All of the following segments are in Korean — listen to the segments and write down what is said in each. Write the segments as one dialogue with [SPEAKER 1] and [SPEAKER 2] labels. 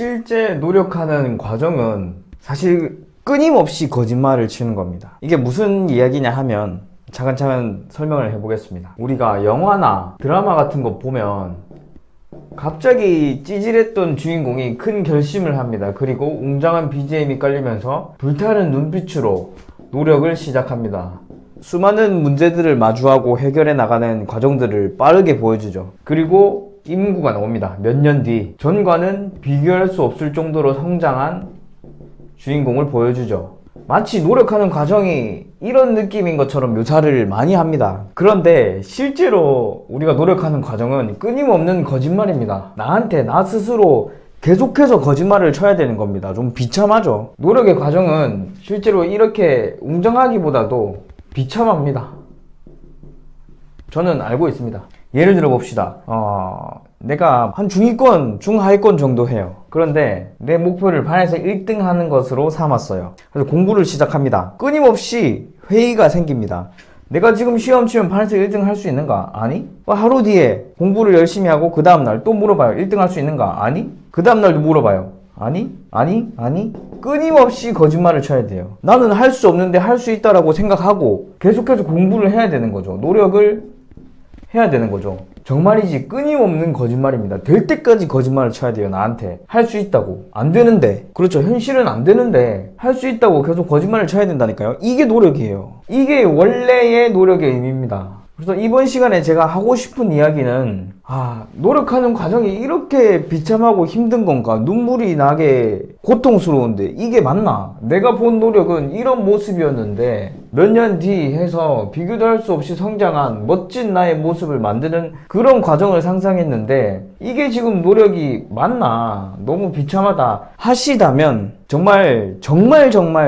[SPEAKER 1] 실제 노력하는 과정은 사실 끊임없이 거짓말을 치는 겁니다. 이게 무슨 이야기냐 하면 차근차근 설명을 해보겠습니다. 우리가 영화나 드라마 같은 거 보면 갑자기 찌질했던 주인공이 큰 결심을 합니다. 그리고 웅장한 BGM이 깔리면서 불타는 눈빛으로 노력을 시작합니다. 수많은 문제들을 마주하고 해결해 나가는 과정들을 빠르게 보여주죠. 그리고 임무가 나옵니다. 몇 년 뒤 전과는 비교할 수 없을 정도로 성장한 주인공을 보여주죠. 마치 노력하는 과정이 이런 느낌인 것처럼 묘사를 많이 합니다. 그런데 실제로 우리가 노력하는 과정은 끊임없는 거짓말입니다. 나한테 나 스스로 계속해서 거짓말을 쳐야 되는 겁니다. 좀 비참하죠. 노력의 과정은 실제로 이렇게 웅장하기보다도 비참합니다. 저는 알고 있습니다. 예를 들어 봅시다. 내가 한 중위권, 중하위권 정도 해요. 그런데 내 목표를 반에서 1등 하는 것으로 삼았어요. 그래서 공부를 시작합니다. 끊임없이 회의가 생깁니다. 내가 지금 시험 치면 반에서 1등 할 수 있는가? 아니? 하루 뒤에 공부를 열심히 하고 그 다음날 또 물어봐요. 1등 할 수 있는가? 아니? 그 다음날도 물어봐요. 아니? 끊임없이 거짓말을 쳐야 돼요. 나는 할 수 없는데 할 수 있다라고 생각하고 계속해서 공부를 해야 되는 거죠. 노력을 해야 되는 거죠. 정말이지 끊임없는 거짓말입니다. 될 때까지 거짓말을 쳐야 돼요. 나한테 할 수 있다고. 안 되는데, 그렇죠, 현실은 안 되는데 할 수 있다고 계속 거짓말을 쳐야 된다니까요. 이게 노력이에요. 이게 원래의 노력의 의미입니다. 그래서 이번 시간에 제가 하고 싶은 이야기는 노력하는 과정이 이렇게 비참하고 힘든 건가? 눈물이 나게 고통스러운데 이게 맞나? 내가 본 노력은 이런 모습이었는데 몇 년 뒤 해서 비교도 할 수 없이 성장한 멋진 나의 모습을 만드는 그런 과정을 상상했는데 이게 지금 노력이 맞나? 너무 비참하다 하시다면 정말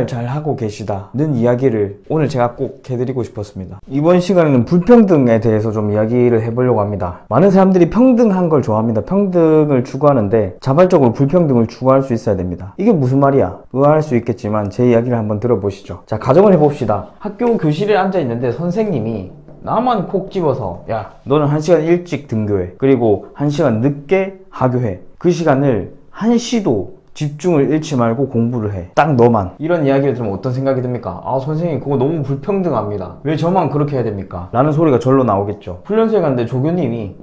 [SPEAKER 1] 잘하고 계시다는 이야기를 오늘 제가 꼭 해드리고 싶었습니다. 이번 시간에는 불평등에 대해서 좀 이야기를 해보려고 합니다. 많은 사람들이 평등한 걸 좋아합니다. 평등을 추구하는데 자발적으로 불평등을 추구할 수 있어야 됩니다. 이게 무슨 말이야? 의아할 수 있겠지만 제 이야기를 한번 들어보시죠. 자, 가정을 해봅시다. 학교 교실에 앉아있는데 선생님이 나만 콕 집어서 야, 너는 1시간 일찍 등교해. 그리고 1시간 늦게 하교해. 그 시간을 한시도 집중을 잃지 말고 공부를 해. 딱 너만. 이런 이야기를 들으면 어떤 생각이 듭니까? 선생님 그거 너무 불평등합니다. 왜 저만 그렇게 해야 됩니까? 라는 소리가 절로 나오겠죠. 훈련소에 갔는데 조교님이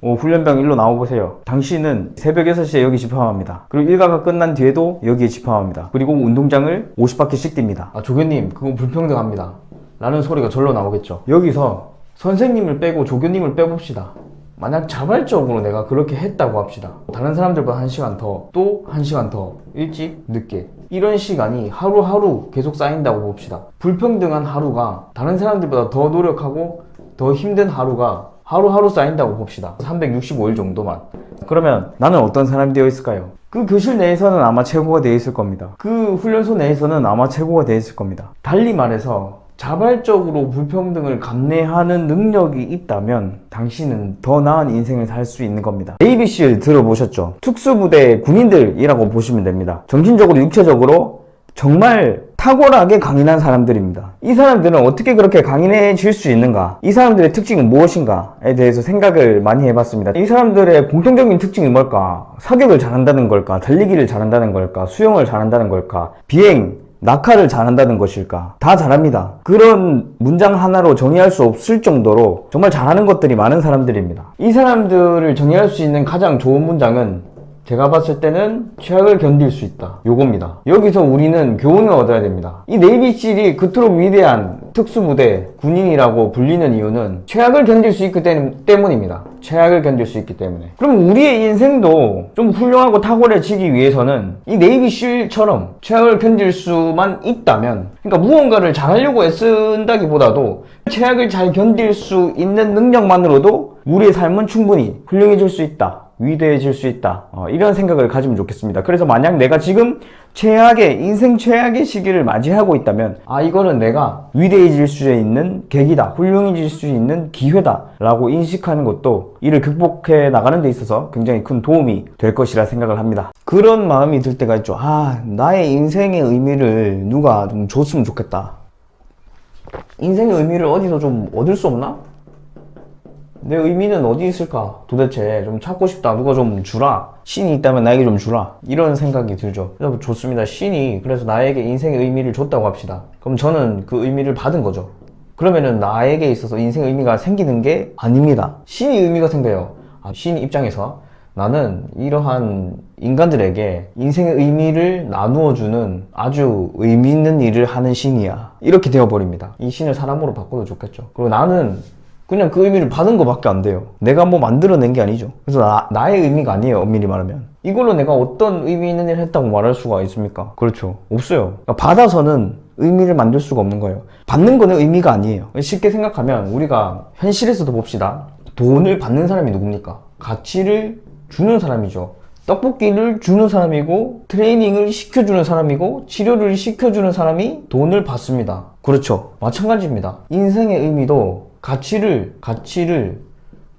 [SPEAKER 1] 훈련병 일로 나와보세요. 당신은 새벽 6시에 여기 집합합니다. 그리고 일과가 끝난 뒤에도 여기에 집합합니다. 그리고 운동장을 50바퀴씩 뜁니다. 조교님 그거 불평등합니다. 라는 소리가 절로 나오겠죠. 여기서 선생님을 빼고 조교님을 빼봅시다. 만약 자발적으로 내가 그렇게 했다고 합시다. 다른 사람들보다 1시간 더, 또 1시간 더, 일찍, 늦게. 이런 시간이 하루하루 계속 쌓인다고 봅시다. 불평등한 하루가 다른 사람들보다 더 노력하고 더 힘든 하루가 하루하루 쌓인다고 봅시다. 365일 정도만. 그러면 나는 어떤 사람이 되어 있을까요? 그 교실 내에서는 아마 최고가 되어 있을 겁니다. 그 훈련소 내에서는 아마 최고가 되어 있을 겁니다. 달리 말해서 자발적으로 불평등을 감내하는 능력이 있다면 당신은 더 나은 인생을 살 수 있는 겁니다. 네이비실 들어보셨죠? 특수부대 군인들이라고 보시면 됩니다. 정신적으로 육체적으로 정말 탁월하게 강인한 사람들입니다. 이 사람들은 어떻게 그렇게 강인해질 수 있는가? 이 사람들의 특징은 무엇인가에 대해서 생각을 많이 해봤습니다. 이 사람들의 공통적인 특징이 뭘까? 사격을 잘한다는 걸까? 달리기를 잘한다는 걸까? 수영을 잘한다는 걸까? 비행, 낙하를 잘한다는 것일까? 다 잘합니다. 그런 문장 하나로 정의할 수 없을 정도로 정말 잘하는 것들이 많은 사람들입니다. 이 사람들을 정의할 수 있는 가장 좋은 문장은 제가 봤을 때는 최악을 견딜 수 있다. 요겁니다. 여기서 우리는 교훈을 얻어야 됩니다. 이 네이비실이 그토록 위대한 특수부대 군인이라고 불리는 이유는 최악을 견딜 수 있기 때문입니다. 최악을 견딜 수 있기 때문에. 그럼 우리의 인생도 좀 훌륭하고 탁월해지기 위해서는 이 네이비실처럼 최악을 견딜 수만 있다면, 그러니까 무언가를 잘하려고 애쓴다기보다도 최악을 잘 견딜 수 있는 능력만으로도 우리의 삶은 충분히 훌륭해질 수 있다. 위대해질 수 있다. 이런 생각을 가지면 좋겠습니다. 그래서 만약 내가 지금 인생 최악의 시기를 맞이하고 있다면 이거는 내가 위대해질 수 있는 계기다. 훌륭해질 수 있는 기회다. 라고 인식하는 것도 이를 극복해 나가는 데 있어서 굉장히 큰 도움이 될 것이라 생각을 합니다. 그런 마음이 들 때가 있죠. 나의 인생의 의미를 누가 좀 줬으면 좋겠다. 인생의 의미를 어디서 좀 얻을 수 없나? 내 의미는 어디 있을까? 도대체 좀 찾고 싶다. 누가 좀 주라. 신이 있다면 나에게 좀 주라. 이런 생각이 들죠. 그래서 좋습니다. 신이 그래서 나에게 인생의 의미를 줬다고 합시다. 그럼 저는 그 의미를 받은 거죠. 그러면은 나에게 있어서 인생의 의미가 생기는 게 아닙니다. 신이 의미가 생겨요. 신 입장에서 나는 이러한 인간들에게 인생의 의미를 나누어주는 아주 의미 있는 일을 하는 신이야. 이렇게 되어버립니다. 이 신을 사람으로 바꿔도 좋겠죠. 그리고 나는 그냥 그 의미를 받은 것밖에 안 돼요. 내가 뭐 만들어낸 게 아니죠. 그래서 나의 의미가 아니에요. 엄밀히 말하면. 이걸로 내가 어떤 의미 있는 일을 했다고 말할 수가 있습니까? 그렇죠. 없어요. 그러니까 받아서는 의미를 만들 수가 없는 거예요. 받는 거는 의미가 아니에요. 쉽게 생각하면 우리가 현실에서도 봅시다. 돈을 받는 사람이 누굽니까? 가치를 주는 사람이죠. 떡볶이를 주는 사람이고 트레이닝을 시켜주는 사람이고 치료를 시켜주는 사람이 돈을 받습니다. 그렇죠. 마찬가지입니다. 인생의 의미도 가치를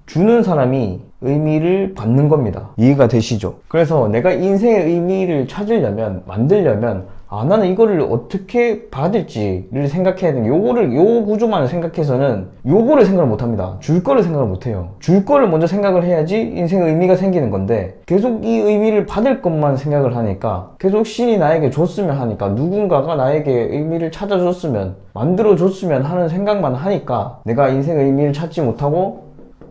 [SPEAKER 1] 주는 사람이 의미를 받는 겁니다. 이해가 되시죠? 그래서 내가 인생의 의미를 찾으려면, 만들려면 나는 이거를 어떻게 받을지를 생각해야 되는, 요 구조만 생각해서는 요거를 생각을 못 합니다. 줄 거를 생각을 못 해요. 줄 거를 먼저 생각을 해야지 인생의 의미가 생기는 건데, 계속 이 의미를 받을 것만 생각을 하니까, 계속 신이 나에게 줬으면 하니까, 누군가가 나에게 의미를 찾아줬으면, 만들어줬으면 하는 생각만 하니까, 내가 인생의 의미를 찾지 못하고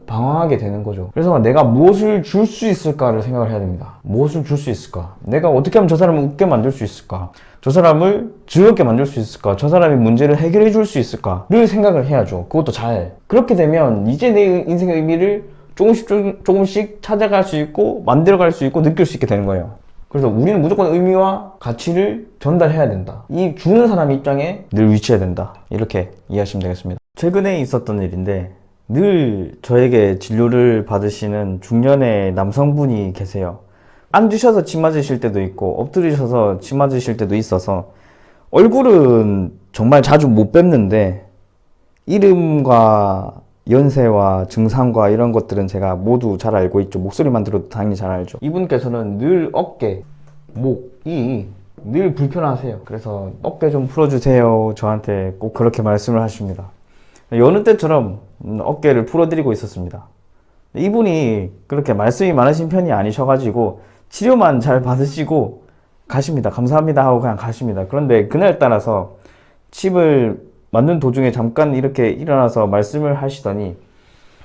[SPEAKER 1] 방황하게 되는 거죠. 그래서 내가 무엇을 줄 수 있을까를 생각을 해야 됩니다. 무엇을 줄 수 있을까? 내가 어떻게 하면 저 사람을 웃게 만들 수 있을까? 저 사람을 즐겁게 만들 수 있을까? 저 사람의 문제를 해결해 줄 수 있을까?를 생각을 해야죠. 그것도 잘. 그렇게 되면 이제 내 인생의 의미를 조금씩 찾아갈 수 있고 만들어갈 수 있고 느낄 수 있게 되는 거예요. 그래서 우리는 무조건 의미와 가치를 전달해야 된다. 이 주는 사람 입장에 늘 위치해야 된다. 이렇게 이해하시면 되겠습니다. 최근에 있었던 일인데, 늘 저에게 진료를 받으시는 중년의 남성분이 계세요. 앉으셔서 침 맞으실 때도 있고 엎드리셔서 침 맞으실 때도 있어서 얼굴은 정말 자주 못 뵙는데 이름과 연세와 증상과 이런 것들은 제가 모두 잘 알고 있죠. 목소리만 들어도 당연히 잘 알죠. 이분께서는 늘 어깨, 목이 늘 불편하세요. 그래서 어깨 좀 풀어주세요. 저한테 꼭 그렇게 말씀을 하십니다. 여느 때처럼 어깨를 풀어드리고 있었습니다. 이분이 그렇게 말씀이 많으신 편이 아니셔가지고 치료만 잘 받으시고 가십니다. 감사합니다 하고 그냥 가십니다. 그런데 그날따라서 칩을 맞는 도중에 잠깐 이렇게 일어나서 말씀을 하시더니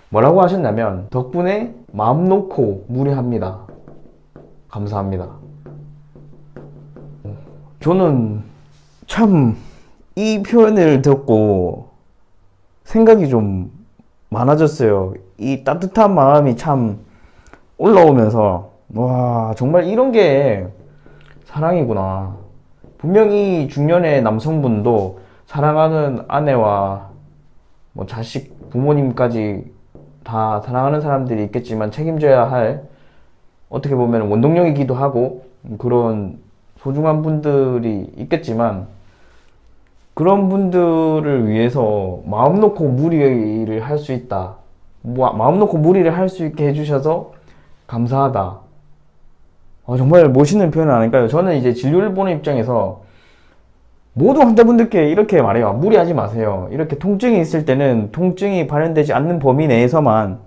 [SPEAKER 1] 뭐라고 하셨냐면, 덕분에 마음 놓고 무리합니다. 감사합니다. 저는 참 이 표현을 듣고 생각이 좀 많아졌어요. 이 따뜻한 마음이 참 올라오면서, 와, 정말 이런 게 사랑이구나. 분명히 중년의 남성분도 사랑하는 아내와 뭐 자식, 부모님까지 다 사랑하는 사람들이 있겠지만 책임져야 할, 어떻게 보면 원동력이기도 하고 그런 소중한 분들이 있겠지만, 그런 분들을 위해서 마음 놓고 무리를 할 수 있다. 마음 놓고 무리를 할 수 있게 해주셔서 감사하다. 정말 멋있는 표현 아닐까요? 저는 이제 진료를 보는 입장에서 모든 환자분들께 이렇게 말해요. 무리하지 마세요. 이렇게 통증이 있을 때는 통증이 발현되지 않는 범위 내에서만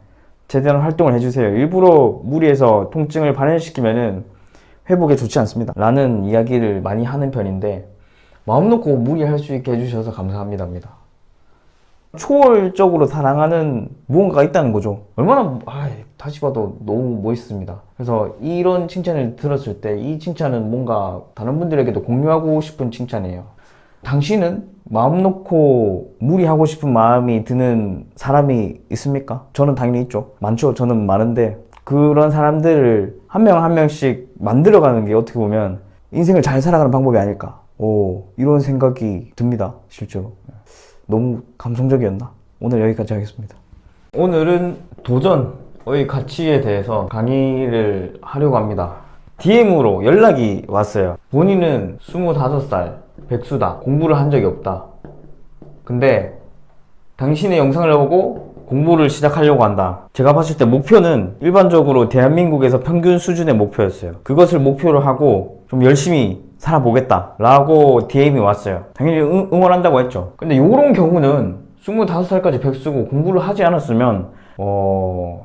[SPEAKER 1] 제대로 활동을 해주세요. 일부러 무리해서 통증을 발현시키면은 회복에 좋지 않습니다. 라는 이야기를 많이 하는 편인데, 마음 놓고 무리할 수 있게 해주셔서 감사합니다입니다. 초월적으로 사랑하는 무언가가 있다는 거죠. 얼마나 다시 봐도 너무 멋있습니다. 그래서 이런 칭찬을 들었을 때 이 칭찬은 뭔가 다른 분들에게도 공유하고 싶은 칭찬이에요. 당신은 마음 놓고 무리하고 싶은 마음이 드는 사람이 있습니까? 저는 당연히 있죠. 많죠. 저는 많은데 그런 사람들을 한 명 한 명씩 만들어가는 게 어떻게 보면 인생을 잘 살아가는 방법이 아닐까. 이런 생각이 듭니다. 실제로. 너무 감성적이었나? 오늘 여기까지 하겠습니다. 오늘은 도전의 가치에 대해서 강의를 하려고 합니다. DM으로 연락이 왔어요. 본인은 25살 백수다. 공부를 한 적이 없다. 근데 당신의 영상을 보고 공부를 시작하려고 한다. 제가 봤을 때 목표는 일반적으로 대한민국에서 평균 수준의 목표였어요. 그것을 목표로 하고 좀 열심히 살아보겠다 라고 DM이 왔어요. 당연히 응원한다고 했죠. 근데 요런 경우는 25살까지 백수고 공부를 하지 않았으면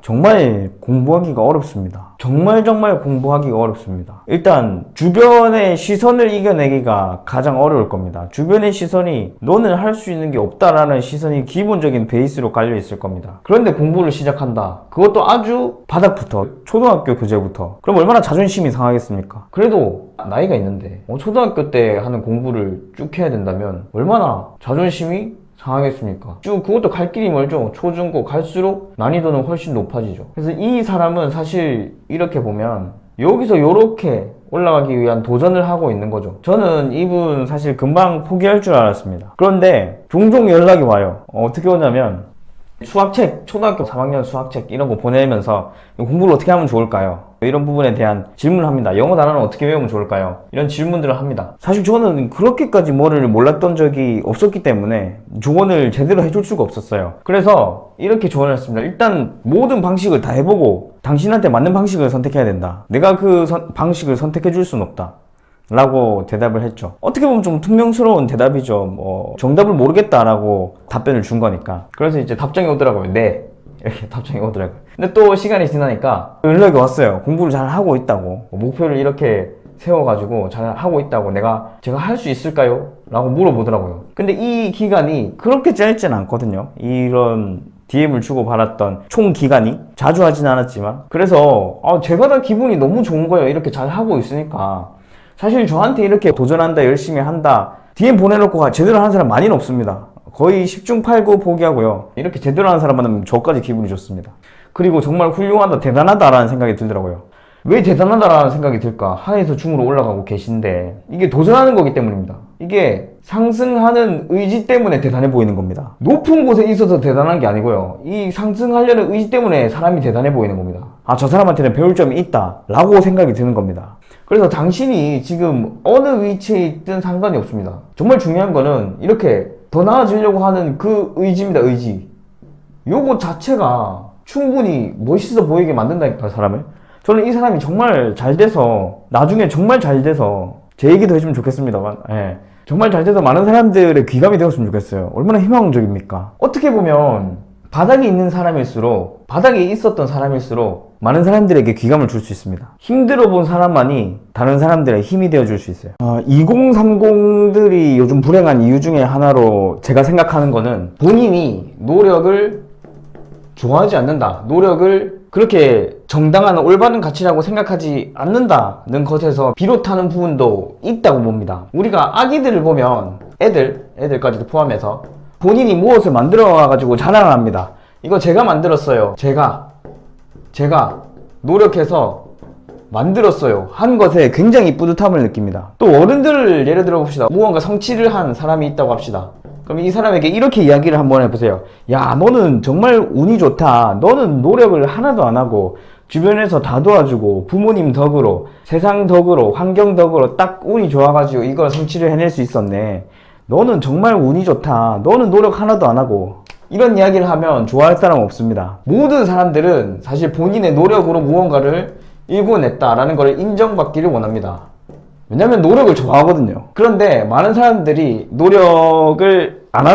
[SPEAKER 1] 정말 공부하기가 어렵습니다. 정말 공부하기가 어렵습니다. 일단 주변의 시선을 이겨내기가 가장 어려울 겁니다. 주변의 시선이 너는 할 수 있는 게 없다라는 시선이 기본적인 베이스로 깔려 있을 겁니다. 그런데 공부를 시작한다. 그것도 아주 바닥부터, 초등학교 교재부터. 그럼 얼마나 자존심이 상하겠습니까? 그래도 나이가 있는데 초등학교 때 하는 공부를 쭉 해야 된다면 얼마나 자존심이 상하겠습니까? 쭉 그것도 갈 길이 멀죠. 초중고 갈수록 난이도는 훨씬 높아지죠. 그래서 이 사람은 사실 이렇게 보면 여기서 요렇게 올라가기 위한 도전을 하고 있는 거죠. 저는 이분 사실 금방 포기할 줄 알았습니다. 그런데 종종 연락이 와요. 어떻게 오냐면 수학책, 초등학교 3학년 수학책 이런 거 보내면서 공부를 어떻게 하면 좋을까요? 이런 부분에 대한 질문을 합니다. 영어 단어는 어떻게 외우면 좋을까요? 이런 질문들을 합니다. 사실 저는 그렇게까지 뭐를 몰랐던 적이 없었기 때문에 조언을 제대로 해줄 수가 없었어요. 그래서 이렇게 조언을 했습니다. 일단 모든 방식을 다 해보고 당신한테 맞는 방식을 선택해야 된다. 내가 그 방식을 선택해 줄 수는 없다. 라고 대답을 했죠. 어떻게 보면 좀 퉁명스러운 대답이죠. 정답을 모르겠다라고 답변을 준 거니까. 그래서 이제 답장이 오더라고요. 네. 이렇게 답장이 오더라고요. 근데 또 시간이 지나니까 연락이 왔어요. 공부를 잘 하고 있다고. 목표를 이렇게 세워가지고 잘 하고 있다고. 제가 할 수 있을까요? 라고 물어보더라고요. 근데 이 기간이 그렇게 짧진 않거든요. 이런 DM을 주고받았던 총 기간이 자주 하진 않았지만. 그래서 제가 다 기분이 너무 좋은 거예요. 이렇게 잘 하고 있으니까. 사실 저한테 이렇게 도전한다, 열심히 한다, DM 보내놓고 제대로 하는 사람 많이는 없습니다. 거의 10중 8구 포기하고요. 이렇게 제대로 하는 사람 만나면 저까지 기분이 좋습니다. 그리고 정말 훌륭하다, 대단하다라는 생각이 들더라고요. 왜 대단하다라는 생각이 들까? 하에서 중으로 올라가고 계신데 이게 도전하는 거기 때문입니다. 이게 상승하는 의지 때문에 대단해 보이는 겁니다. 높은 곳에 있어서 대단한 게 아니고요. 이 상승하려는 의지 때문에 사람이 대단해 보이는 겁니다. 저 사람한테는 배울 점이 있다 라고 생각이 드는 겁니다. 그래서 당신이 지금 어느 위치에 있든 상관이 없습니다. 정말 중요한 거는 이렇게 더 나아지려고 하는 그 의지입니다. 의지. 요거 자체가 충분히 멋있어 보이게 만든다니까, 사람을. 저는 이 사람이 정말 잘 돼서, 나중에 정말 잘 돼서 제 얘기도 해주면 좋겠습니다만, 정말 잘 돼서 많은 사람들의 귀감이 되었으면 좋겠어요. 얼마나 희망적입니까? 어떻게 보면 바닥에 있는 사람일수록, 바닥에 있었던 사람일수록 많은 사람들에게 귀감을 줄 수 있습니다. 힘들어 본 사람만이 다른 사람들의 힘이 되어 줄 수 있어요. 2030들이 요즘 불행한 이유 중에 하나로 제가 생각하는 거는 본인이 노력을 좋아하지 않는다. 노력을 그렇게 정당한 올바른 가치라고 생각하지 않는다는 것에서 비롯하는 부분도 있다고 봅니다. 우리가 아기들을 보면 애들까지도 포함해서 본인이 무엇을 만들어 와가지고 자랑을 합니다. 이거 제가 만들었어요. 제가 노력해서 만들었어요. 한 것에 굉장히 뿌듯함을 느낍니다. 또 어른들을 예를 들어 봅시다. 무언가 성취를 한 사람이 있다고 합시다. 그럼 이 사람에게 이렇게 이야기를 한번 해보세요. 야, 너는 정말 운이 좋다. 너는 노력을 하나도 안 하고 주변에서 다 도와주고 부모님 덕으로, 세상 덕으로, 환경 덕으로 딱 운이 좋아가지고 이걸 성취를 해낼 수 있었네. 너는 정말 운이 좋다. 너는 노력 하나도 안 하고. 이런 이야기를 하면 좋아할 사람 없습니다. 모든 사람들은 사실 본인의 노력으로 무언가를 일궈냈다라는 걸 인정받기를 원합니다. 왜냐면 노력을 좋아하거든요. 그런데 많은 사람들이 노력을 안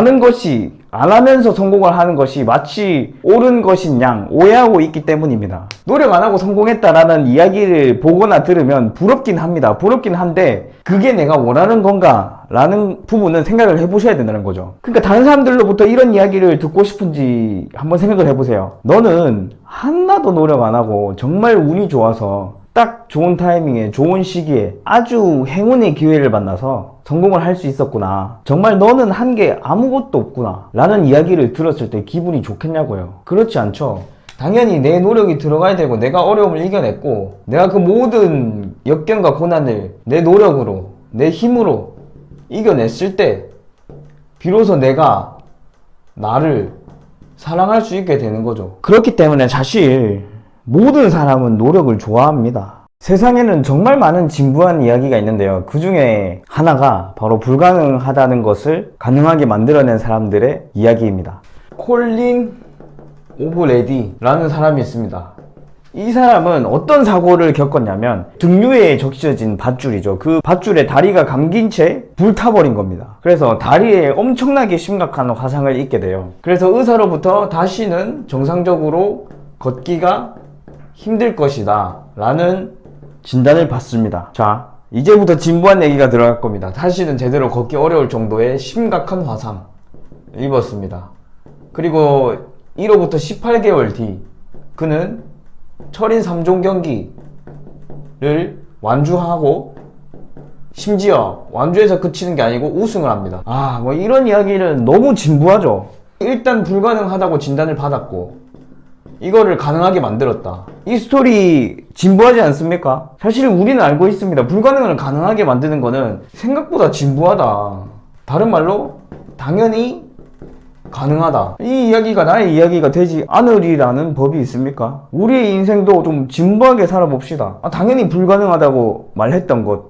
[SPEAKER 1] 하면서 성공을 하는 것이 마치 옳은 것인 양 오해하고 있기 때문입니다. 노력 안 하고 성공했다라는 이야기를 보거나 들으면 부럽긴 합니다. 부럽긴 한데 그게 내가 원하는 건가? 라는 부분은 생각을 해보셔야 된다는 거죠. 그러니까 다른 사람들로부터 이런 이야기를 듣고 싶은지 한번 생각을 해보세요. 너는 하나도 노력 안 하고 정말 운이 좋아서 딱 좋은 타이밍에 좋은 시기에 아주 행운의 기회를 만나서 성공을 할 수 있었구나. 정말 너는 한 게 아무것도 없구나 라는 이야기를 들었을 때 기분이 좋겠냐고요. 그렇지 않죠. 당연히 내 노력이 들어가야 되고 내가 어려움을 이겨냈고 내가 그 모든 역경과 고난을 내 노력으로 내 힘으로 이겨냈을 때 비로소 내가 나를 사랑할 수 있게 되는 거죠. 그렇기 때문에 사실 모든 사람은 노력을 좋아합니다. 세상에는 정말 많은 진부한 이야기가 있는데요. 그 중에 하나가 바로 불가능하다는 것을 가능하게 만들어낸 사람들의 이야기입니다. 콜린 오브레디라는 사람이 있습니다. 이 사람은 어떤 사고를 겪었냐면 등류에 적셔진 밧줄이죠. 그 밧줄에 다리가 감긴 채 불타버린 겁니다. 그래서 다리에 엄청나게 심각한 화상을 입게 돼요. 그래서 의사로부터 다시는 정상적으로 걷기가 힘들 것이다 라는 진단을 받습니다. 자, 이제부터 진부한 얘기가 들어갈 겁니다. 다시는 제대로 걷기 어려울 정도의 심각한 화상 입었습니다. 그리고 1호부터 18개월 뒤 그는 철인 3종 경기를 완주하고 심지어 완주에서 그치는 게 아니고 우승을 합니다. 뭐 이런 이야기는 너무 진부하죠. 일단 불가능하다고 진단을 받았고 이거를 가능하게 만들었다. 이 스토리 진부하지 않습니까? 사실 우리는 알고 있습니다. 불가능을 가능하게 만드는 거는 생각보다 진부하다. 다른 말로 당연히 가능하다. 이 이야기가 나의 이야기가 되지 않으리라는 법이 있습니까? 우리의 인생도 좀 진부하게 살아봅시다. 당연히 불가능하다고 말했던 것,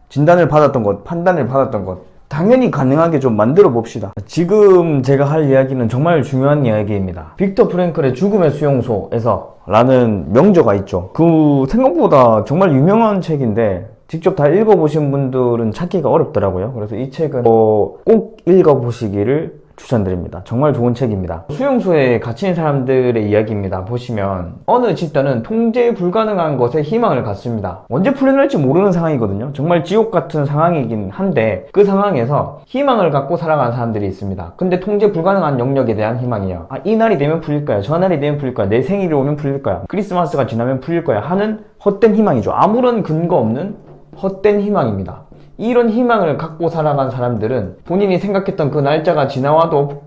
[SPEAKER 1] 진단을 받았던 것, 판단을 받았던 것, 당연히 가능하게 좀 만들어 봅시다. 지금 제가 할 이야기는 정말 중요한 이야기입니다. 빅터 프랭클의 죽음의 수용소에서 라는 명저가 있죠. 그 생각보다 정말 유명한 책인데 직접 다 읽어보신 분들은 찾기가 어렵더라고요. 그래서 이 책은 꼭 읽어보시기를 추천드립니다. 정말 좋은 책입니다. 수용소에 갇힌 사람들의 이야기입니다. 보시면 어느 집단은 통제 불가능한 것에 희망을 갖습니다. 언제 풀려날지 모르는 상황이거든요. 정말 지옥 같은 상황이긴 한데 그 상황에서 희망을 갖고 살아가는 사람들이 있습니다. 근데 통제 불가능한 영역에 대한 희망이에요. 이 날이 되면 풀릴 거야. 저 날이 되면 풀릴 거야. 내 생일이 오면 풀릴 거야. 크리스마스가 지나면 풀릴 거야 하는 헛된 희망이죠. 아무런 근거 없는 헛된 희망입니다. 이런 희망을 갖고 살아간 사람들은 본인이 생각했던 그 날짜가 지나와도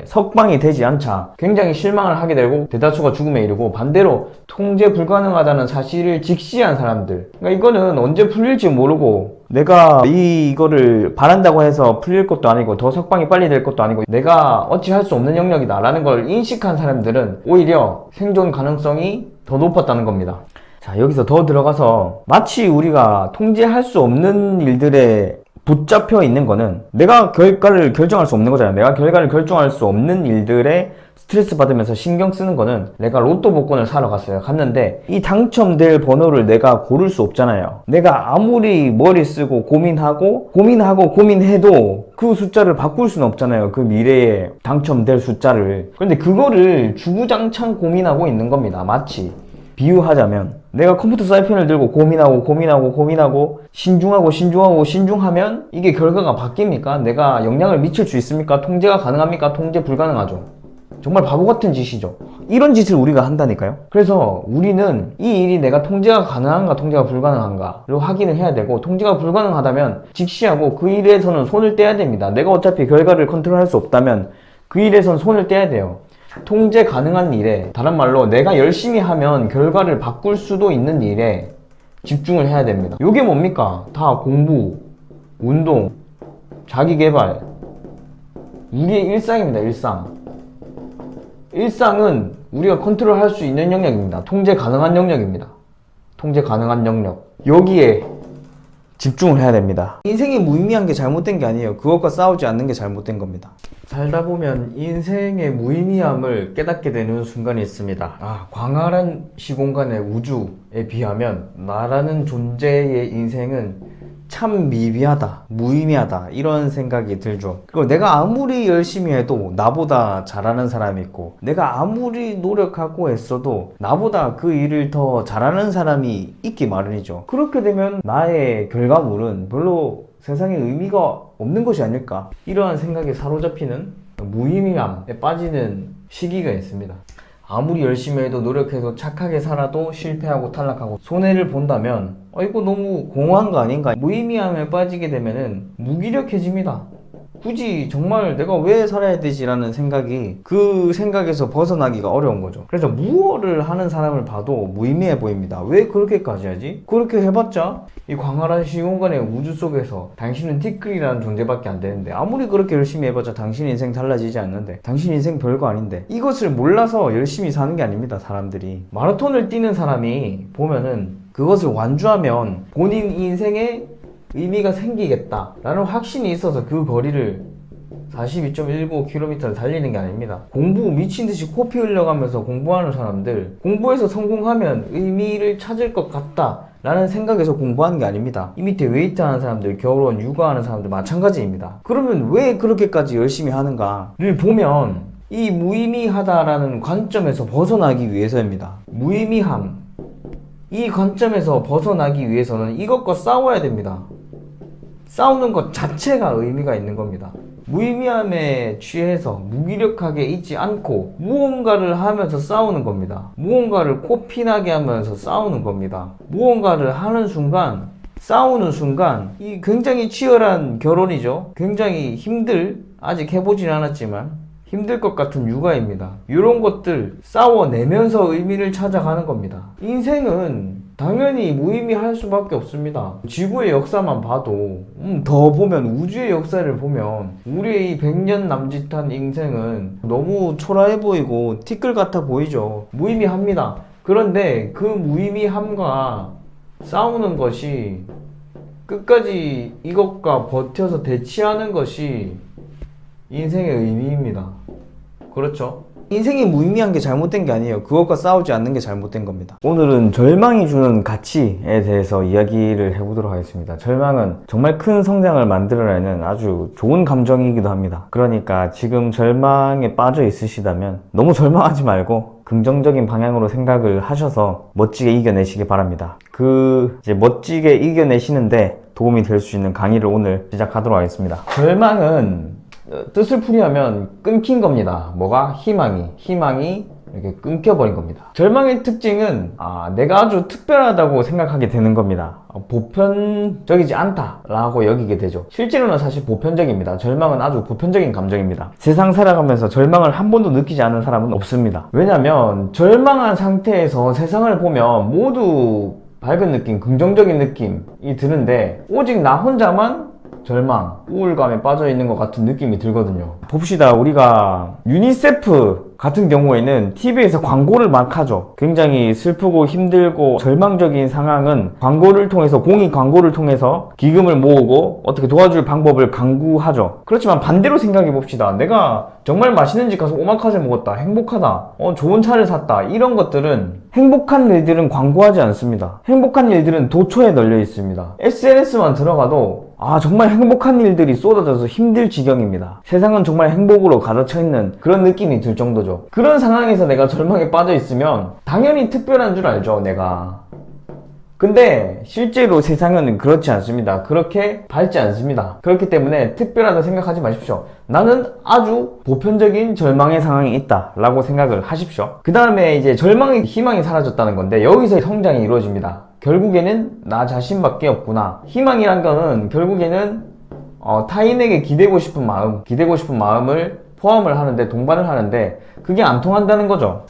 [SPEAKER 1] 석방이 되지 않자 굉장히 실망을 하게 되고 대다수가 죽음에 이르고, 반대로 통제 불가능하다는 사실을 직시한 사람들, 그러니까 이거는 언제 풀릴지 모르고 내가 이거를 바란다고 해서 풀릴 것도 아니고 더 석방이 빨리 될 것도 아니고 내가 어찌 할 수 없는 영역이다 라는 걸 인식한 사람들은 오히려 생존 가능성이 더 높았다는 겁니다. 자, 여기서 더 들어가서 마치 우리가 통제할 수 없는 일들에 붙잡혀 있는 거는 내가 결과를 결정할 수 없는 거잖아요. 내가 결과를 결정할 수 없는 일들에 스트레스 받으면서 신경 쓰는 거는, 내가 로또 복권을 사러 갔는데 이 당첨될 번호를 내가 고를 수 없잖아요. 내가 아무리 머리 쓰고 고민해도 그 숫자를 바꿀 수는 없잖아요. 그 미래에 당첨될 숫자를. 그런데 그거를 주구장창 고민하고 있는 겁니다. 마치 비유하자면 내가 컴퓨터 사이펜을 들고 고민하고 신중하면 이게 결과가 바뀝니까? 내가 영향을 미칠 수 있습니까? 통제가 가능합니까? 통제 불가능하죠. 정말 바보 같은 짓이죠. 이런 짓을 우리가 한다니까요. 그래서 우리는 이 일이 내가 통제가 가능한가 통제가 불가능한가를 확인을 해야 되고, 통제가 불가능하다면 직시하고 그 일에서는 손을 떼야 됩니다. 내가 어차피 결과를 컨트롤할 수 없다면 그 일에선 손을 떼야 돼요. 통제 가능한 일에, 다른 말로 내가 열심히 하면 결과를 바꿀 수도 있는 일에 집중을 해야 됩니다. 이게 뭡니까? 다 공부, 운동, 자기개발, 우리의 일상입니다. 일상은 우리가 컨트롤할 수 있는 영역입니다. 통제 가능한 영역입니다. 통제 가능한 영역, 여기에 집중을 해야 됩니다. 인생이 무의미한 게 잘못된 게 아니에요. 그것과 싸우지 않는 게 잘못된 겁니다. 살다 보면 인생의 무의미함을 깨닫게 되는 순간이 있습니다. 광활한 시공간의 우주에 비하면 나라는 존재의 인생은 참 미비하다, 무의미하다, 이런 생각이 들죠. 그리고 내가 아무리 열심히 해도 나보다 잘하는 사람이 있고, 내가 아무리 노력하고 애써도 나보다 그 일을 더 잘하는 사람이 있기 마련이죠. 그렇게 되면 나의 결과물은 별로 세상에 의미가 없는 것이 아닐까, 이러한 생각에 사로잡히는 무의미함에 빠지는 시기가 있습니다. 아무리 열심히 해도 노력해도 착하게 살아도 실패하고 탈락하고 손해를 본다면 이거 너무 공허한 거 아닌가, 무의미함에 빠지게 되면은 무기력해집니다. 굳이 정말 내가 왜 살아야 되지? 라는 생각이, 그 생각에서 벗어나기가 어려운 거죠. 그래서 무엇을 하는 사람을 봐도 무의미해 보입니다. 왜 그렇게까지 하지? 그렇게 해봤자 이 광활한 시공간의 우주 속에서 당신은 티끌이라는 존재밖에 안 되는데, 아무리 그렇게 열심히 해봤자 당신 인생 달라지지 않는데, 당신 인생 별거 아닌데, 이것을 몰라서 열심히 사는 게 아닙니다. 사람들이 마라톤을 뛰는 사람이 보면은 그것을 완주하면 본인 인생에 의미가 생기겠다 라는 확신이 있어서 그 거리를 42.19km를 달리는 게 아닙니다. 공부 미친듯이 코피 흘려가면서 공부하는 사람들, 공부에서 성공하면 의미를 찾을 것 같다 라는 생각에서 공부하는 게 아닙니다. 이 밑에 웨이트 하는 사람들, 겨울원 육아하는 사람들 마찬가지입니다. 그러면 왜 그렇게까지 열심히 하는가를 보면 이 무의미하다라는 관점에서 벗어나기 위해서입니다. 무의미함, 이 관점에서 벗어나기 위해서는 이것과 싸워야 됩니다. 싸우는 것 자체가 의미가 있는 겁니다. 무의미함에 취해서 무기력하게 있지 않고 무언가를 하면서 싸우는 겁니다. 무언가를 코피나게 하면서 싸우는 겁니다. 무언가를 하는 순간, 싸우는 순간 이 굉장히 치열한 결혼이죠. 굉장히 아직 해보진 않았지만 힘들 것 같은 육아입니다. 이런 것들 싸워내면서 의미를 찾아가는 겁니다. 인생은 당연히 무의미할 수밖에 없습니다. 지구의 역사만 봐도 더 보면 우주의 역사를 보면 우리의 이 100년 남짓한 인생은 너무 초라해 보이고 티끌 같아 보이죠. 무의미합니다. 그런데 그 무의미함과 싸우는 것이 끝까지 이것과 버텨서 대치하는 것이 인생의 의미입니다. 그렇죠? 인생이 무의미한 게 잘못된 게 아니에요. 그것과 싸우지 않는 게 잘못된 겁니다. 오늘은 절망이 주는 가치에 대해서 이야기를 해보도록 하겠습니다. 절망은 정말 큰 성장을 만들어내는 아주 좋은 감정이기도 합니다. 그러니까 지금 절망에 빠져 있으시다면 너무 절망하지 말고 긍정적인 방향으로 생각을 하셔서 멋지게 이겨내시기 바랍니다. 이제 멋지게 이겨내시는데 도움이 될 수 있는 강의를 오늘 시작하도록 하겠습니다. 절망은 뜻을 풀이하면 끊긴 겁니다. 뭐가? 희망이 이렇게 끊겨버린 겁니다. 절망의 특징은 내가 아주 특별하다고 생각하게 되는 겁니다. 보편적이지 않다라고 여기게 되죠. 실제로는 사실 보편적입니다. 절망은 아주 보편적인 감정입니다. 세상 살아가면서 절망을 한 번도 느끼지 않은 사람은 없습니다. 왜냐면 절망한 상태에서 세상을 보면 모두 밝은 느낌, 긍정적인 느낌이 드는데 오직 나 혼자만 절망, 우울감에 빠져 있는 것 같은 느낌이 들거든요. 봅시다. 우리가 유니세프 같은 경우에는 TV에서 광고를 막 하죠. 굉장히 슬프고 힘들고 절망적인 상황은 공익 광고를 통해서 기금을 모으고 어떻게 도와줄 방법을 강구하죠. 그렇지만 반대로 생각해 봅시다. 내가 정말 맛있는 집 가서 오마카세 먹었다, 행복하다, 좋은 차를 샀다, 이런 것들은 행복한 일들은 광고하지 않습니다. 행복한 일들은 도처에 널려 있습니다. SNS만 들어가도 정말 행복한 일들이 쏟아져서 힘들 지경입니다. 세상은 정말 행복으로 가득 있는 그런 느낌이 들 정도죠. 그런 상황에서 내가 절망에 빠져 있으면 당연히 특별한 줄 알죠, 내가. 근데 실제로 세상은 그렇지 않습니다. 그렇게 밝지 않습니다. 그렇기 때문에 특별하다 생각하지 마십시오. 나는 아주 보편적인 절망의 상황이 있다 라고 생각을 하십시오. 그 다음에 이제 희망이 사라졌다는 건데 여기서 성장이 이루어집니다. 결국에는 나 자신밖에 없구나. 희망이란 거는 결국에는 타인에게 기대고 싶은 마음을 포함을 하는데, 동반을 하는데 그게 안 통한다는 거죠.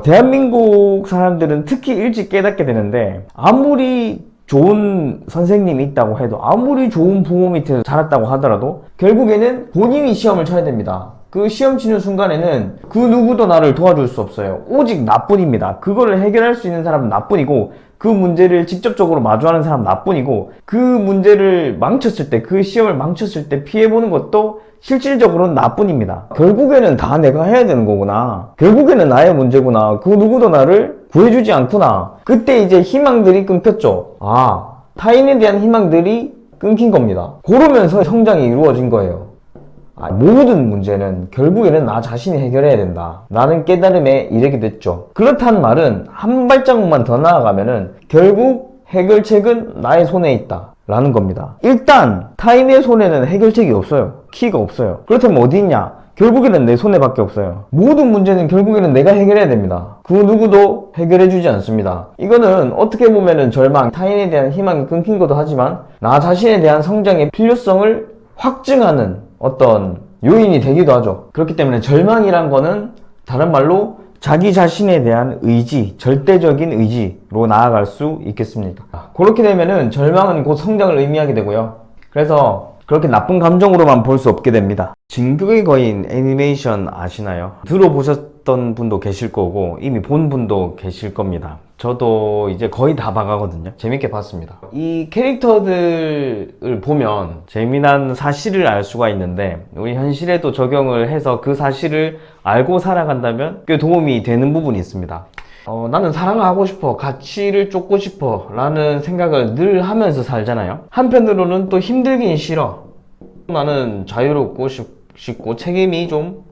[SPEAKER 1] 대한민국 사람들은 특히 일찍 깨닫게 되는데 아무리 좋은 선생님이 있다고 해도, 아무리 좋은 부모 밑에서 자랐다고 하더라도 결국에는 본인이 시험을 쳐야 됩니다. 그 시험 치는 순간에는 그 누구도 나를 도와줄 수 없어요. 오직 나뿐입니다. 그거를 해결할 수 있는 사람은 나뿐이고, 그 문제를 직접적으로 마주하는 사람 나뿐이고, 그 문제를 망쳤을 때, 그 시험을 망쳤을 때 피해보는 것도 실질적으로는 나뿐입니다. 결국에는 다 내가 해야 되는 거구나. 결국에는 나의 문제구나. 그 누구도 나를 구해주지 않구나. 그때 이제 희망들이 끊겼죠. 타인에 대한 희망들이 끊긴 겁니다. 그러면서 성장이 이루어진 거예요. 모든 문제는 결국에는 나 자신이 해결해야 된다 라는 깨달음에 이르게 됐죠. 그렇다는 말은 한 발자국만 더 나아가면은 결국 해결책은 나의 손에 있다 라는 겁니다. 일단 타인의 손에는 해결책이 없어요. 키가 없어요. 그렇다면 어디 있냐? 결국에는 내 손에 밖에 없어요. 모든 문제는 결국에는 내가 해결해야 됩니다. 그 누구도 해결해주지 않습니다. 이거는 어떻게 보면은 절망, 타인에 대한 희망이 끊긴 것도 하지만 나 자신에 대한 성장의 필요성을 확증하는 어떤 요인이 되기도 하죠. 그렇기 때문에 절망이란 거는 다른 말로 자기 자신에 대한 의지, 절대적인 의지로 나아갈 수 있겠습니다. 그렇게 되면은 절망은 곧 성장을 의미하게 되고요. 그래서 그렇게 나쁜 감정으로만 볼 수 없게 됩니다. 진격의 거인 애니메이션 아시나요? 들어보셨던 분도 계실 거고 이미 본 분도 계실 겁니다. 저도 이제 거의 다 봐가거든요. 재밌게 봤습니다. 이 캐릭터들을 보면 재미난 사실을 알 수가 있는데 우리 현실에도 적용을 해서 그 사실을 알고 살아간다면 꽤 도움이 되는 부분이 있습니다. 나는 사랑을 하고 싶어, 가치를 쫓고 싶어 라는 생각을 늘 하면서 살잖아요. 한편으로는 또 힘들긴 싫어. 나는 자유롭고 싶고 책임이 좀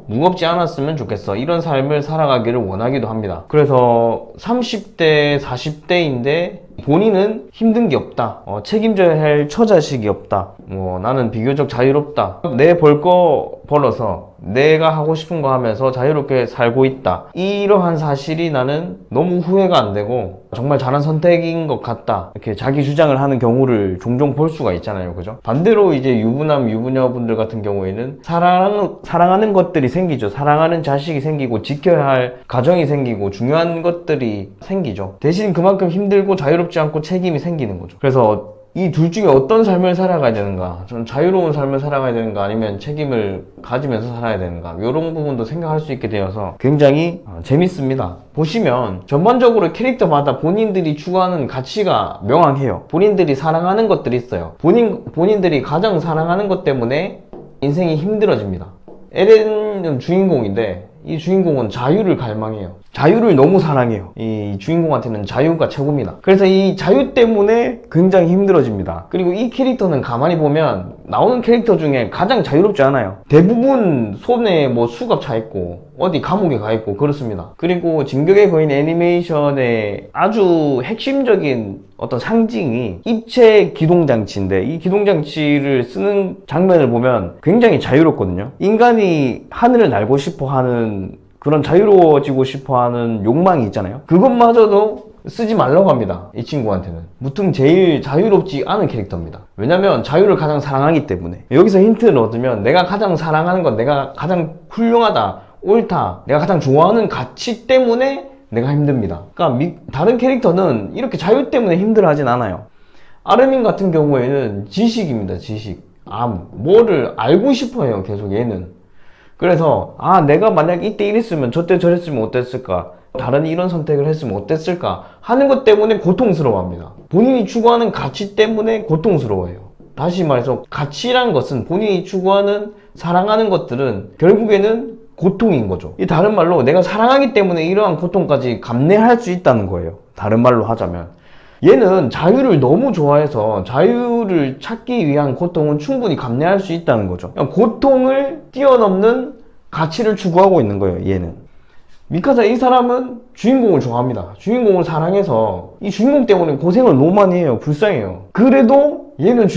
[SPEAKER 1] 무겁지 않았으면 좋겠어. 이런 삶을 살아가기를 원하기도 합니다. 그래서 30대, 40대인데 본인은 힘든 게 없다. 책임져야 할 처자식이 없다. 나는 비교적 자유롭다. 내 벌 거 벌어서 내가 하고 싶은 거 하면서 자유롭게 살고 있다. 이러한 사실이 나는 너무 후회가 안 되고 정말 잘한 선택인 것 같다. 이렇게 자기 주장을 하는 경우를 종종 볼 수가 있잖아요. 그죠? 반대로 이제 유부남, 유부녀분들 같은 경우에는 사랑하는 것들이 생기죠. 사랑하는 자식이 생기고 지켜야 할 가정이 생기고 중요한 것들이 생기죠. 대신 그만큼 힘들고 자유롭지 않고 책임이 생기는 거죠. 그래서 이 둘 중에 어떤 삶을 살아가야 되는가, 저는 자유로운 삶을 살아가야 되는가 아니면 책임을 가지면서 살아야 되는가, 이런 부분도 생각할 수 있게 되어서 굉장히 재밌습니다. 보시면 전반적으로 캐릭터마다 본인들이 추구하는 가치가 명확해요. 본인들이 사랑하는 것들이 있어요. 본인들이 가장 사랑하는 것 때문에 인생이 힘들어집니다. 에렌은 주인공인데 이 주인공은 자유를 갈망해요. 자유를 너무 사랑해요. 이 주인공한테는 자유가 최고입니다. 그래서 이 자유 때문에 굉장히 힘들어집니다. 그리고 이 캐릭터는 가만히 보면 나오는 캐릭터 중에 가장 자유롭지 않아요. 대부분 손에 뭐 수갑 차 있고 어디 감옥에 가 있고 그렇습니다. 그리고 진격의 거인 애니메이션의 아주 핵심적인 어떤 상징이 입체 기동장치인데 이 기동장치를 쓰는 장면을 보면 굉장히 자유롭거든요. 인간이 하늘을 날고 싶어 하는 그런 자유로워지고 싶어 하는 욕망이 있잖아요. 그것마저도 쓰지 말라고 합니다. 이 친구한테는. 무튼 제일 자유롭지 않은 캐릭터입니다. 왜냐면 자유를 가장 사랑하기 때문에. 여기서 힌트를 얻으면 내가 가장 사랑하는 건 내가 가장 훌륭하다, 옳다, 내가 가장 좋아하는 가치 때문에 내가 힘듭니다. 그러니까 다른 캐릭터는 이렇게 자유 때문에 힘들어하진 않아요. 아르민 같은 경우에는 지식입니다. 지식. 뭐를 알고 싶어 해요. 계속 얘는. 그래서 내가 만약 이때 이랬으면 저때 저랬으면 어땠을까, 다른 이런 선택을 했으면 어땠을까 하는 것 때문에 고통스러워합니다. 본인이 추구하는 가치 때문에 고통스러워해요. 다시 말해서 가치란 것은 본인이 추구하는 사랑하는 것들은 결국에는 고통인 거죠. 이 다른 말로 내가 사랑하기 때문에 이러한 고통까지 감내할 수 있다는 거예요. 다른 말로 하자면 얘는 자유를 너무 좋아해서 자유를 찾기 위한 고통은 충분히 감내할 수 있다는 거죠. 고통을 뛰어넘는 가치를 추구하고 있는 거예요. 얘는. 미카사 이 사람은 주인공을 좋아합니다. 주인공을 사랑해서 이 주인공 때문에 고생을 너무 많이 해요. 불쌍해요. 그래도 얘는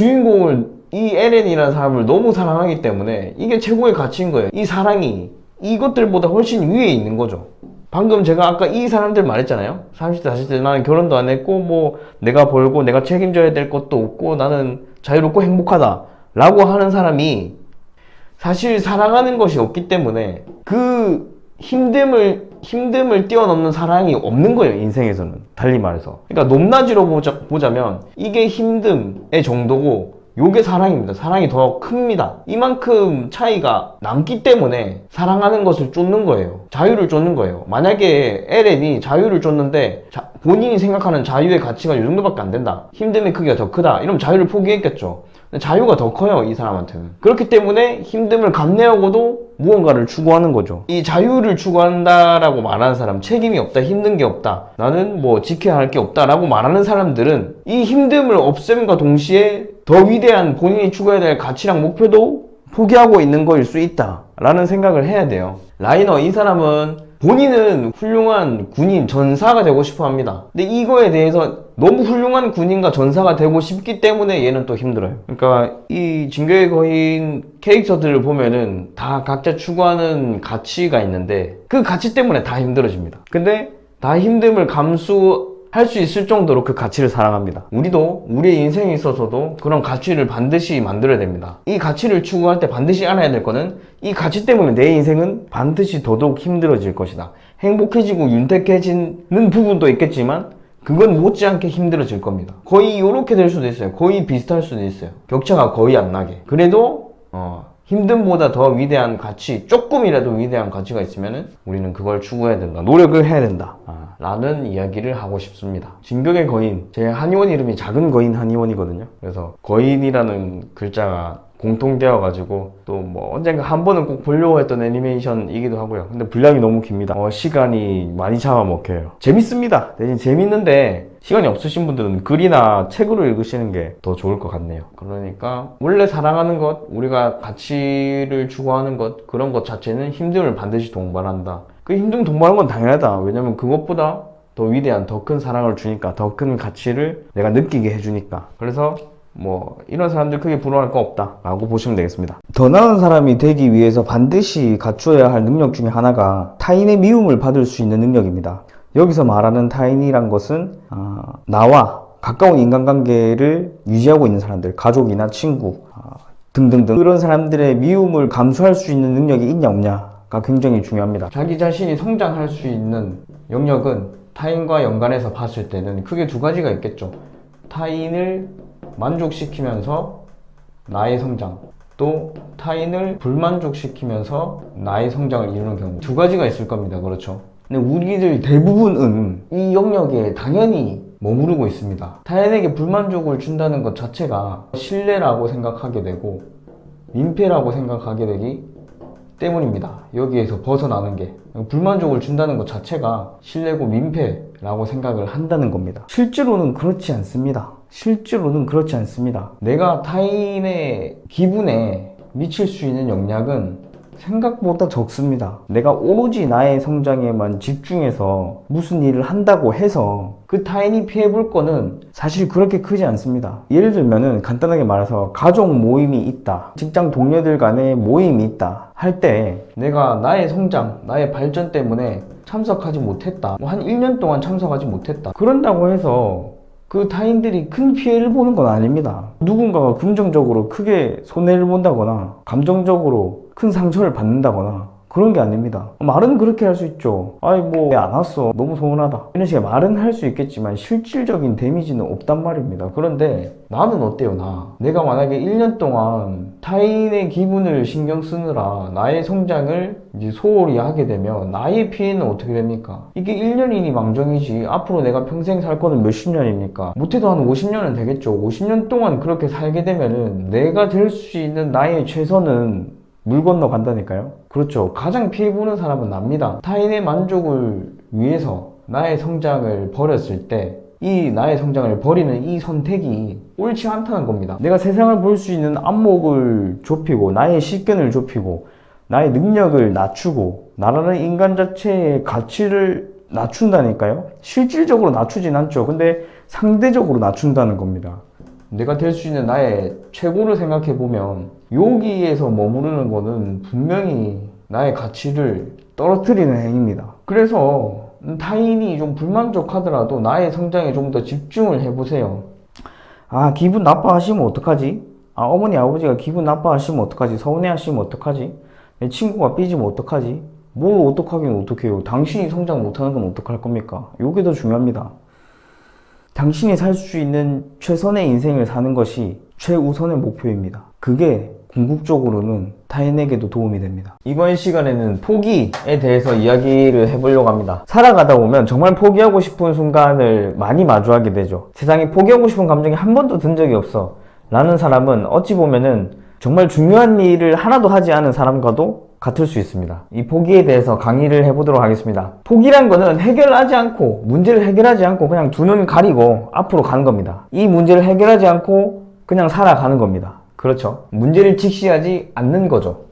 [SPEAKER 1] 이 에렌이라는 사람을 너무 사랑하기 때문에 이게 최고의 가치인 거예요. 이 사랑이 이것들보다 훨씬 위에 있는 거죠. 방금 제가 아까 이 사람들 말했잖아요. 30대, 40대 나는 결혼도 안 했고 내가 벌고 내가 책임져야 될 것도 없고 나는 자유롭고 행복하다 라고 하는 사람이 사실 사랑하는 것이 없기 때문에 그 힘듦을 뛰어넘는 사랑이 없는 거예요. 인생에서는. 달리 말해서. 그러니까 높낮이로 보자면 이게 힘듦의 정도고 요게 사랑입니다. 사랑이 더 큽니다. 이만큼 차이가 남기 때문에 사랑하는 것을 쫓는 거예요. 자유를 쫓는 거예요. 만약에 에렌이 자유를 쫓는데 본인이 생각하는 자유의 가치가 이 정도밖에 안 된다, 힘듦의 크기가 더 크다, 이러면 자유를 포기했겠죠. 근데 자유가 더 커요. 이 사람한테는. 그렇기 때문에 힘듦을 감내하고도 무언가를 추구하는 거죠. 이 자유를 추구한다라고 말하는 사람, 책임이 없다, 힘든 게 없다, 나는 뭐 지켜야 할 게 없다 라고 말하는 사람들은 이 힘듦을 없앰과 동시에 더 위대한 본인이 추구해야 될 가치랑 목표도 포기하고 있는 거일 수 있다 라는 생각을 해야 돼요. 라이너 이 사람은 본인은 훌륭한 군인, 전사가 되고 싶어 합니다. 근데 이거에 대해서 너무 훌륭한 군인과 전사가 되고 싶기 때문에 얘는 또 힘들어요. 그러니까 이 진격의 거인 캐릭터들을 보면은 다 각자 추구하는 가치가 있는데 그 가치 때문에 다 힘들어집니다. 근데 다 힘듦을 감수할 수 있을 정도로 그 가치를 사랑합니다. 우리도 우리의 인생에 있어서도 그런 가치를 반드시 만들어야 됩니다. 이 가치를 추구할 때 반드시 알아야 될 거는 이 가치 때문에 내 인생은 반드시 더더욱 힘들어질 것이다. 행복해지고 윤택해지는 부분도 있겠지만 그건 못지않게 힘들어질 겁니다. 거의 이렇게 될 수도 있어요. 거의 비슷할 수도 있어요. 격차가 거의 안 나게. 그래도 힘듦보다 더 위대한 가치, 조금이라도 위대한 가치가 있으면은 우리는 그걸 추구해야 된다. 노력을 해야 된다. 라는 이야기를 하고 싶습니다. 진격의 거인, 제 한의원 이름이 작은 거인 한의원이거든요. 그래서 거인이라는 글자가 공통되어 가지고 또 뭐 언젠가 한 번은 꼭 보려고 했던 애니메이션이기도 하고요. 근데 분량이 너무 깁니다. 시간이 많이 잡아먹혀요. 재밌습니다. 대신 재밌는데 시간이 없으신 분들은 글이나 책으로 읽으시는 게 더 좋을 것 같네요. 그러니까 원래 사랑하는 것, 우리가 가치를 추구하는 것, 그런 것 자체는 힘듦을 반드시 동반한다. 그 힘듦 동반하는 건 당연하다. 왜냐면 그것보다 더 위대한, 더 큰 사랑을 주니까, 더 큰 가치를 내가 느끼게 해주니까. 그래서 뭐 이런 사람들 크게 부러워할 거 없다 라고 보시면 되겠습니다. 더 나은 사람이 되기 위해서 반드시 갖춰야 할 능력 중에 하나가 타인의 미움을 받을 수 있는 능력입니다. 여기서 말하는 타인이란 것은 나와 가까운 인간관계를 유지하고 있는 사람들, 가족이나 친구 등등등, 그런 사람들의 미움을 감수할 수 있는 능력이 있냐 없냐가 굉장히 중요합니다. 자기 자신이 성장할 수 있는 영역은 타인과 연관해서 봤을 때는 크게 두 가지가 있겠죠. 타인을 만족시키면서 나의 성장, 또 타인을 불만족시키면서 나의 성장을 이루는 경우, 두 가지가 있을 겁니다. 그렇죠? 근데 우리들 대부분은 이 영역에 당연히 머무르고 있습니다. 타인에게 불만족을 준다는 것 자체가 신뢰라고 생각하게 되고 민폐라고 생각하게 되기 때문입니다. 여기에서 벗어나는 게, 불만족을 준다는 것 자체가 신뢰고 민폐라고 생각을 한다는 겁니다. 실제로는 그렇지 않습니다. 실제로는 그렇지 않습니다. 내가 타인의 기분에 미칠 수 있는 영향은 생각보다 적습니다. 내가 오로지 나의 성장에만 집중해서 무슨 일을 한다고 해서 그 타인이 피해볼 거는 사실 그렇게 크지 않습니다. 예를 들면은 간단하게 말해서 가족 모임이 있다, 직장 동료들 간의 모임이 있다 할 때 내가 나의 성장, 나의 발전 때문에 참석하지 못했다, 한 1년 동안 참석하지 못했다, 그런다고 해서 그 타인들이 큰 피해를 보는 건 아닙니다. 누군가가 금전적으로 크게 손해를 본다거나 감정적으로 큰 상처를 받는다거나 그런 게 아닙니다. 말은 그렇게 할 수 있죠. 아이 뭐 왜 안 왔어, 너무 서운하다, 이런 식의 말은 할 수 있겠지만 실질적인 데미지는 없단 말입니다. 그런데 나는 어때요? 내가 만약에 1년 동안 타인의 기분을 신경 쓰느라 나의 성장을 이제 소홀히 하게 되면 나의 피해는 어떻게 됩니까? 이게 1년이니 망정이지 앞으로 내가 평생 살 거는 몇십 년입니까? 못해도 한 50년은 되겠죠. 50년 동안 그렇게 살게 되면은 내가 될 수 있는 나의 최선은 물 건너 간다니까요. 그렇죠. 가장 피해보는 사람은 납니다. 타인의 만족을 위해서 나의 성장을 버렸을 때 이 나의 성장을 버리는 이 선택이 옳지 않다는 겁니다. 내가 세상을 볼 수 있는 안목을 좁히고 나의 식견을 좁히고 나의 능력을 낮추고 나라는 인간 자체의 가치를 낮춘다니까요. 실질적으로 낮추진 않죠. 근데 상대적으로 낮춘다는 겁니다. 내가 될 수 있는 나의 최고를 생각해보면 여기에서 머무르는 거는 분명히 나의 가치를 떨어뜨리는 행위입니다. 그래서 타인이 좀 불만족하더라도 나의 성장에 좀 더 집중을 해보세요. 기분 나빠하시면 어떡하지? 어머니 아버지가 기분 나빠하시면 어떡하지? 서운해하시면 어떡하지? 내 친구가 삐지면 어떡하지? 뭘 어떡하긴 어떡해요. 당신이 성장 못하는 건 어떡할 겁니까? 이게 더 중요합니다. 당신이 살 수 있는 최선의 인생을 사는 것이 최우선의 목표입니다. 그게 궁극적으로는 타인에게도 도움이 됩니다. 이번 시간에는 포기에 대해서 이야기를 해보려고 합니다. 살아가다 보면 정말 포기하고 싶은 순간을 많이 마주하게 되죠. 세상에 포기하고 싶은 감정이 한 번도 든 적이 없어 라는 사람은 어찌 보면은 정말 중요한 일을 하나도 하지 않은 사람과도 같을 수 있습니다. 이 포기에 대해서 강의를 해보도록 하겠습니다. 포기란 거는 해결하지 않고, 문제를 해결하지 않고 그냥 두 눈 가리고 앞으로 가는 겁니다. 이 문제를 해결하지 않고 그냥 살아가는 겁니다. 그렇죠. 문제를 직시하지 않는 거죠.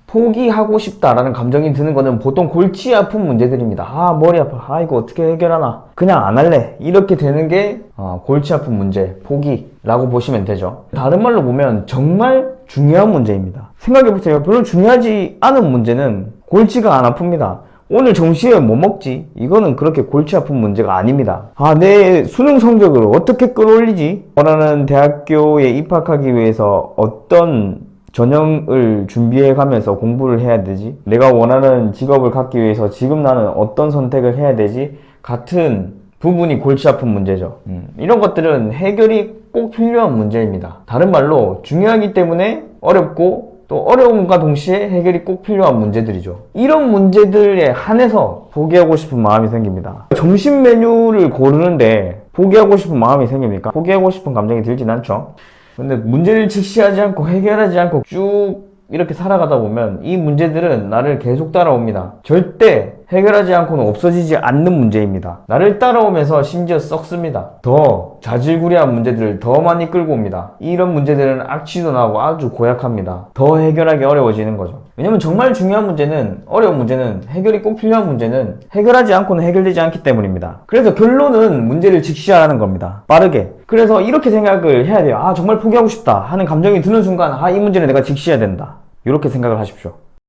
[SPEAKER 1] 포기하고 싶다라는 감정이 드는 거는 보통 골치 아픈 문제들입니다. 머리 아파. 이거 어떻게 해결하나. 그냥 안 할래. 이렇게 되는 게 골치 아픈 문제, 포기라고 보시면 되죠. 다른 말로 보면 정말 중요한 문제입니다. 생각해보세요. 별로 중요하지 않은 문제는 골치가 안 아픕니다. 오늘 점심에 뭐 먹지? 이거는 그렇게 골치 아픈 문제가 아닙니다. 내 수능 성적을 어떻게 끌어올리지? 원하는 대학교에 입학하기 위해서 어떤 전형을 준비해 가면서 공부를 해야 되지? 내가 원하는 직업을 갖기 위해서 지금 나는 어떤 선택을 해야 되지? 같은 부분이 골치 아픈 문제죠. 이런 것들은 해결이 꼭 필요한 문제입니다. 다른 말로 중요하기 때문에 어렵고 또 어려움과 동시에 해결이 꼭 필요한 문제들이죠. 이런 문제들에 한해서 포기하고 싶은 마음이 생깁니다. 점심 메뉴를 고르는데 포기하고 싶은 마음이 생깁니까? 포기하고 싶은 감정이 들진 않죠. 근데 문제를 직시하지 않고 해결하지 않고 쭉 이렇게 살아가다 보면 이 문제들은 나를 계속 따라옵니다. 절대 해결하지 않고는 없어지지 않는 문제입니다. 나를 따라오면서 심지어 썩습니다. 더 자질구레한 문제들을 더 많이 끌고 옵니다. 이런 문제들은 악취도 나고 아주 고약합니다. 더 해결하기 어려워지는 거죠. 왜냐면 정말 중요한 문제는, 어려운 문제는, 해결이 꼭 필요한 문제는 해결하지 않고는 해결되지 않기 때문입니다. 그래서 결론은 문제를 직시하라는 겁니다. 빠르게. 그래서 이렇게 생각을 해야 돼요. 아, 정말 포기하고 싶다 하는 감정이 드는 순간, 아, 이 문제는 내가 직시해야 된다. 이렇게 생각을 하십시오.